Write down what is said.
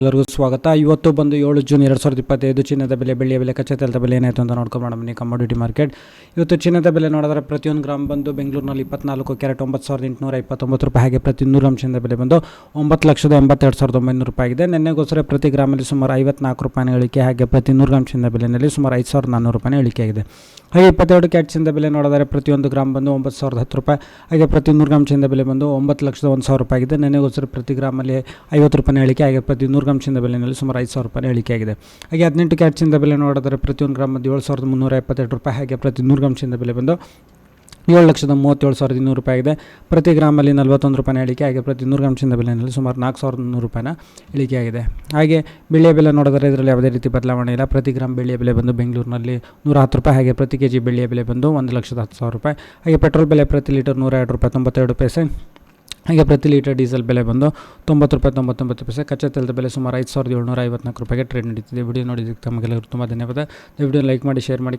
ಎಲ್ಲರಿಗೂ ಸ್ವಾಗತ. ಇವತ್ತು ಬಂದು 7 ಜೂನ್ 2025 ಚಿನ್ನದ ಬೆಲೆ, ಬೆಳ್ಳಿಯ ಬೆಲೆ, ಕಚ್ಚಾ ತೈಲದ ಬೆಲೆ ಏನಾಯಿತು ಅಂತ ನೋಡ್ಕೊಂಡು ಬನ್ನಿ. ಕಮೋಡಿಟಿ ಮಾರ್ಕೆಟ್ ಇವತ್ತು ಚಿನ್ನದ ಬೆಲೆ ನೋಡಿದ್ರೆ ಪ್ರತಿಯೊಂದು ಗ್ರಾಮ್ ಬಂದು ಬೆಂಗಳೂರಿನಲ್ಲಿ 24 ಕ್ಯಾರೆಟ್ 9,829 ರೂಪಾಯಿ, ಹಾಗೆ ಪ್ರತಿ 100 ಅಂಶದಿಂದ ಬೆಲೆ ಬಂದು 9,82,900 ರೂಪಾಯಿ ಆಗಿದೆ. ನಿನ್ನೆಗೋಸ್ಕರ ಪ್ರತಿ ಗ್ರಾಮಲ್ಲಿ ಸುಮಾರು 54 ರೂಪಾಯಿನ ಇಳಿಕೆ, ಹಾಗೆ ಪ್ರತಿ 100 ಅಂಶದಿಂದ ಬೆಲೆಯಲ್ಲಿ ಸುಮಾರು 5,400 ರೂಪಾಯಿನ ಇಳಿಕೆ ಆಗಿದೆ. ಹಾಗೆ 22 ಕ್ಯಾರೆಟ್ಸಿಂದ ಬೆಲೆ ನೋಡಿದರೆ ಪ್ರತಿಯೊಂದು ಗ್ರಾಮ್ ಬಂದು 9,010 ರೂಪಾಯಿ, ಹಾಗೆ ಪ್ರತಿ 100 ಗ್ರಾಮ್ಸಿಂದ ಬೆಲೆ ಬಂದು 9,01,000 ರೂಪಾಯಿ ಆಗಿದೆ. ನಿನ್ನೆಗೋಸ್ಕರ ಪ್ರತಿ ಗ್ರಾಮಲ್ಲಿ 50 ರೂಪಾಯಿನ ಇಳಿಕೆ, ಹಾಗೆ ಪ್ರತಿ 100 ಗ್ರಾಮ್ಸಿಂದ ಬೆಲೆಯಲ್ಲಿ ಸುಮಾರು 5,000 ರೂಪಾಯಿ ಇಳಿಕೆ ಆಗಿದೆ. ಹಾಗೆ 18 ಕ್ಯಾರೆಟ್ಸಿಂದ ಬೆಲೆ ನೋಡಿದರೆ ಪ್ರತಿಯೊಂದು ಗ್ರಾಮ್ ಬಂದು 7,372 ರೂಪಾಯಿ, ಹಾಗೆ ಪ್ರತಿ 100 ಗ್ರಾಮ್ಸಿಂದ ಬೆಲೆ ಬಂದು 7,37,200 ರೂಪಾಯಿ ಆಗಿದೆ. ಪ್ರತಿ ಗ್ರಾಮಲ್ಲಿ 41 ರೂಪಾಯಿನ ಇಳಿಕೆ, ಹಾಗೆ ಪ್ರತಿ 100 ಗ್ರಾಮ್ಸಿಂದ ಬೆಲೆಯಲ್ಲಿ ಸುಮಾರು 4,100 ರೂಪಾಯಿನ ಇಳಿಕೆ ಆಗಿದೆ. ಹಾಗೆ ಬೆಳ್ಳಿಯ ಬೆಲೆ ನೋಡಿದರೆ ಇದರಲ್ಲಿ ಯಾವುದೇ ರೀತಿ ಬದಲಾವಣೆ ಇಲ್ಲ. ಪ್ರತಿ ಗ್ರಾಮ್ ಬೆಳ್ಳಿಯ ಬೆಲೆ ಬಂದು ಬೆಂಗಳೂರಿನಲ್ಲಿ 110 ರೂಪಾಯಿ, ಹಾಗೆ ಪ್ರತಿ ಕೆಜಿ ಬೆಳ್ಳಿಯ ಬೆಲೆ ಬಂದು 1,10,000 ರೂಪಾಯಿ, ಹಾಗೆ ಪೆಟ್ರೋಲ್ ಬೆಲೆ ಪ್ರತಿ ಲೀಟರ್ 102 ರೂಪಾಯಿ 92 ಪೈಸೆ, ಹಾಗೆ ಪ್ರತಿ ಲೀಟರ್ ಡೀಸೆಲ್ ಬೆಲೆ ಬಂದು 90 ರೂಪಾಯಿ 99 ಪೈಸೆ. ಕಚ್ಚಾ ತೈಲದ ಬೆಲೆ ಸುಮಾರು 5,754 ರೂಪಾಯಿಗೆ ಟ್ರೇಡ್ ನಡೀತಿದೆ. ವಿಡಿಯೋ ನೋಡಿದ್ದಕ್ಕೆ ತಮಗೆಲ್ಲರಿಗೂ ತುಂಬ ಧನ್ಯವಾದ. ವಿಡಿಯೋ ಲೈಕ್ ಮಾಡಿ, ಶೇರ್ ಮಾಡಿ.